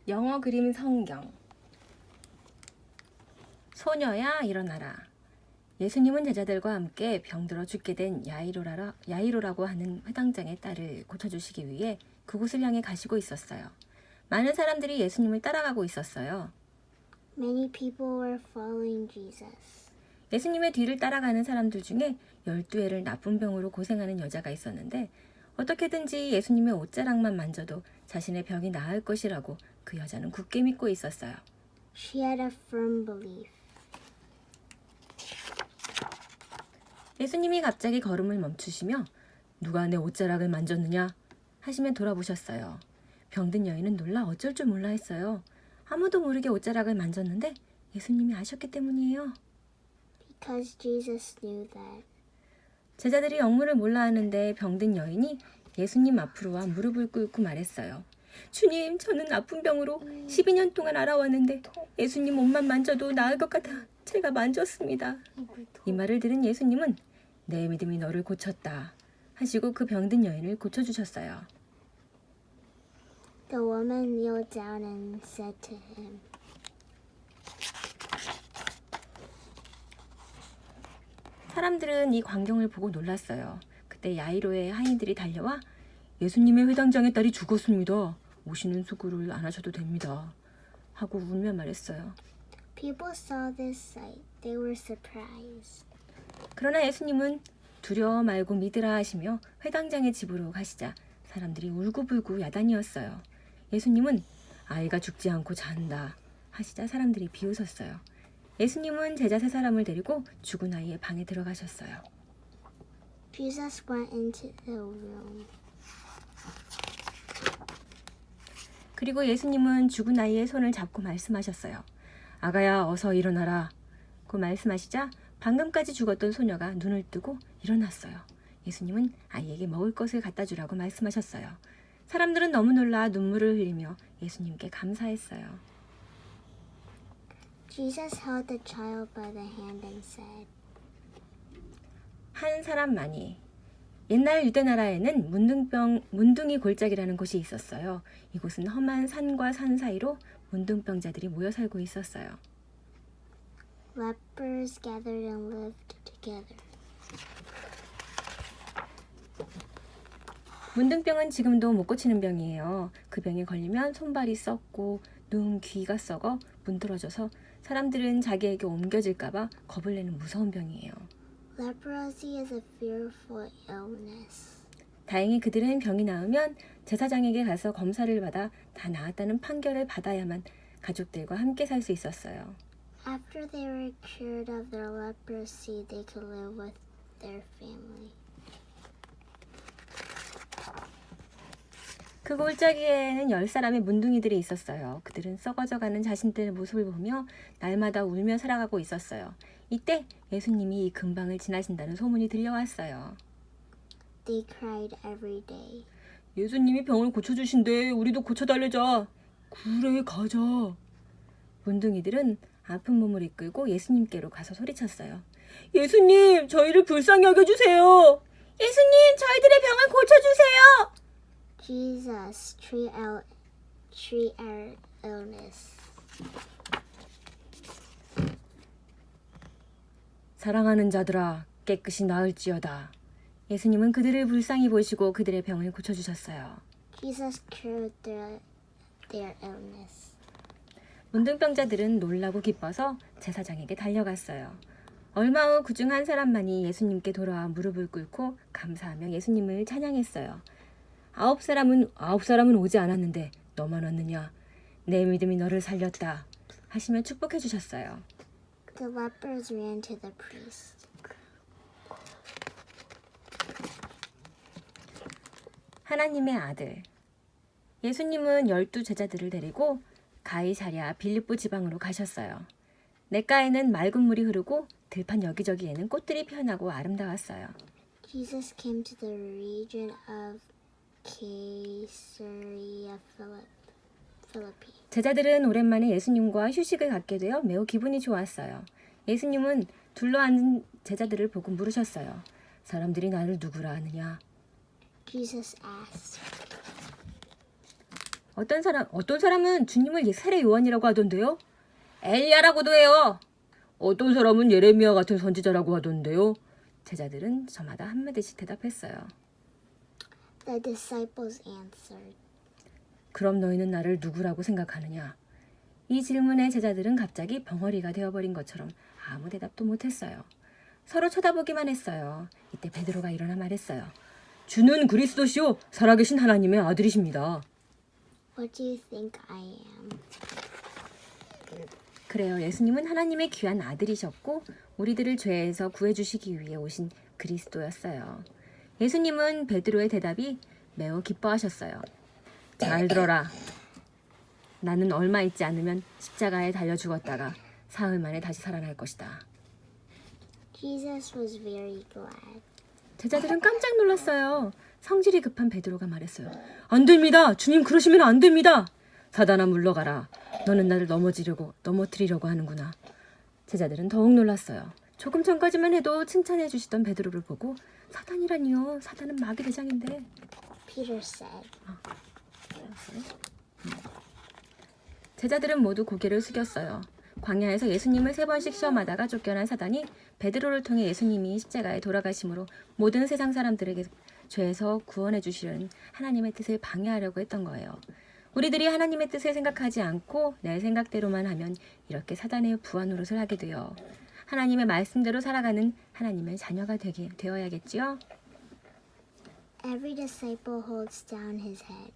영어 그림 성경. 소녀야 일어나라. 예수님은 제자들과 함께 병들어 죽게 된 야이로라고 하는 회당장의 딸을 고쳐주시기 위해 그곳을 향해 가시고 있었어요. 많은 사람들이 예수님을 따라가고 있었어요. Many people were following Jesus. 예수님의 뒤를 따라가는 사람들 중에 12해를 나쁜 병으로 고생하는 여자가 있었는데 어떻게든지 예수님의 옷자락만 만져도 자신의 병이 나을 것이라고 그 여자는 굳게 믿고 있었어요. She had a firm belief. 예수님이 갑자기 걸음을 멈추시며 누가 내 옷자락을 만졌느냐 하시며 돌아보셨어요. 병든 여인은 놀라 어쩔 줄 몰라 했어요. 아무도 모르게 옷자락을 만졌는데 예수님이 아셨기 때문이에요. Because Jesus knew that. 제자들이 영문을 몰라 하는데 병든 여인이 예수님 앞으로 와 무릎을 꿇고 말했어요. 주님, 저는 아픈 병으로 12년 동안 알아왔는데 예수님 옷만 만져도 나을 것 같아 제가 만졌습니다. 이 말을 들은 예수님은 내 믿음이 너를 고쳤다 하시고 그 병든 여인을 고쳐주셨어요. The woman kneeled down and said to him, 사람들은 이 광경을 보고 놀랐어요. 그때 야이로의 하인들이 달려와 예수님의 회당장의 딸이 죽었습니다. 오시는 수고를 안 하셔도 됩니다. 하고 울며 말했어요. People saw this sight. They were surprised. 그러나 예수님은 두려워 말고 믿으라 하시며 회당장의 집으로 가시자 사람들이 울고불고 야단이었어요. 예수님은 아이가 죽지 않고 잔다 하시자 사람들이 비웃었어요. 예수님은 제자 3사람을 데리고 죽은 아이의 방에 들어가셨어요. Jesus went into the room. 그리고 예수님은 죽은 아이의 손을 잡고 말씀하셨어요. 아가야 어서 일어나라. 그 말씀하시자 방금까지 죽었던 소녀가 눈을 뜨고 일어났어요. 예수님은 아이에게 먹을 것을 갖다 주라고 말씀하셨어요. 사람들은 너무 놀라 눈물을 흘리며 예수님께 감사했어요. Jesus held the child by the hand and said, 한 사람만이. 옛날 유대 나라에는 문둥이 골짜기라는 곳이 있었어요. 이곳은 험한 산과 산 사이로 문둥병자들이 모여 살고 있었어요. Lepers gathered and lived together. 문둥병은 지금도 못 고치는 병이에요. 그 병에 걸리면 손발이 썩고 눈, 귀가 썩어 문드러져서 사람들은 자기에게 옮겨질까봐 겁을 내는 무서운 병이에요. Leprosy is a fearful illness. 다행히 그들은 병이 나으면 제사장에게 가서 검사를 받아 다 나았다는 판결을 받아야만 가족들과 함께 살 수 있었어요. After they were cured of their leprosy, they could live with their family. 그 골짜기에는 10사람의 문둥이들이 있었어요. 그들은 썩어져가는 자신들의 모습을 보며 날마다 울며 살아가고 있었어요. 이때 예수님이 이 근방을 지나신다는 소문이 들려왔어요. They cried every day. 예수님이 병을 고쳐주신대. 우리도 고쳐달래자. 그래 가자. 문둥이들은 아픈 몸을 이끌고 예수님께로 가서 소리쳤어요. 예수님 저희를 불쌍히 여겨주세요. 예수님 저희들의 병을 고쳐주세요. Jesus, treat our illness. 사랑하는 자들아 깨끗이 나을지어다. 예수님은 그들을 불쌍히 보시고 그들의 병을 고쳐주셨어요. Jesus cured their illness. 문둥병자들은 놀라고 기뻐서 제사장에게 달려갔어요. 얼마 후 그중 한 사람만이 예수님께 돌아와 무릎을 꿇고 감사하며 예수님을 찬양했어요. 아홉 사람은 오지 않았는데 너만 왔느냐? 내 믿음이 너를 살렸다. 하시며 축복해 주셨어요. The lepers ran to the priest. 하나님의 아들. 예수님은 12제자들을 데리고 가이사랴 빌립보 지방으로 가셨어요. 냇가에는 맑은 물이 흐르고 들판 여기저기에는 꽃들이 피어나고 아름다웠어요. Jesus came to the region of Caesarea Philippi. 제자들은 오랜만에 예수님과 휴식을 갖게 되어 매우 기분이 좋았어요. 예수님은 둘러앉은 제자들을 보고 물으셨어요. 사람들이 나를 누구라 하느냐? Jesus asked. 어떤 사람은 주님을 세례 요한이라고 하던데요. 엘리야라고도 해요. 어떤 사람은 예레미야 같은 선지자라고 하던데요. 제자들은 저마다 한마디씩 대답했어요. The disciples answered, 그럼 너희는 나를 누구라고 생각하느냐? 이 질문에 제자들은 갑자기 벙어리가 되어버린 것처럼 아무 대답도 못했어요. 서로 쳐다보기만 했어요. 이때 베드로가 일어나 말했어요. 주는 그리스도시요 살아계신 하나님의 아들이십니다. What do you think I am? 그래요. 예수님은 하나님의 귀한 아들이셨고 우리들을 죄에서 구해주시기 위해 오신 그리스도였어요. 예수님은 베드로의 대답이 매우 기뻐하셨어요. 잘 들어라. 나는 얼마 있지 않으면 십자가에 달려 죽었다가 사흘 만에 다시 살아날 것이다. Jesus was very glad. 제자들은 깜짝 놀랐어요. 성질이 급한 베드로가 말했어요. 안 됩니다. 주님 그러시면 안 됩니다. 사단아 물러가라. 너는 나를 넘어뜨리려고 하는구나. 제자들은 더욱 놀랐어요. 조금 전까지만 해도 칭찬해 주시던 베드로를 보고 사단이라니요. 사단은 마귀 대장인데. Peter said, 제자들은 모두 고개를 숙였어요. 광야에서 예수님을 3번씩 시험하다가 쫓겨난 사단이 베드로를 통해 예수님이 십자가에 돌아가심으로 모든 세상 사람들에게 죄에서 구원해 주시려는 하나님의 뜻을 방해하려고 했던 거예요. 우리들이 하나님의 뜻을 생각하지 않고 내 생각대로만 하면 이렇게 사단의 부하 노릇을 하게 돼요. 하나님의 말씀대로 살아가는 하나님의 자녀가 되어야겠지요? Every disciple holds down his head.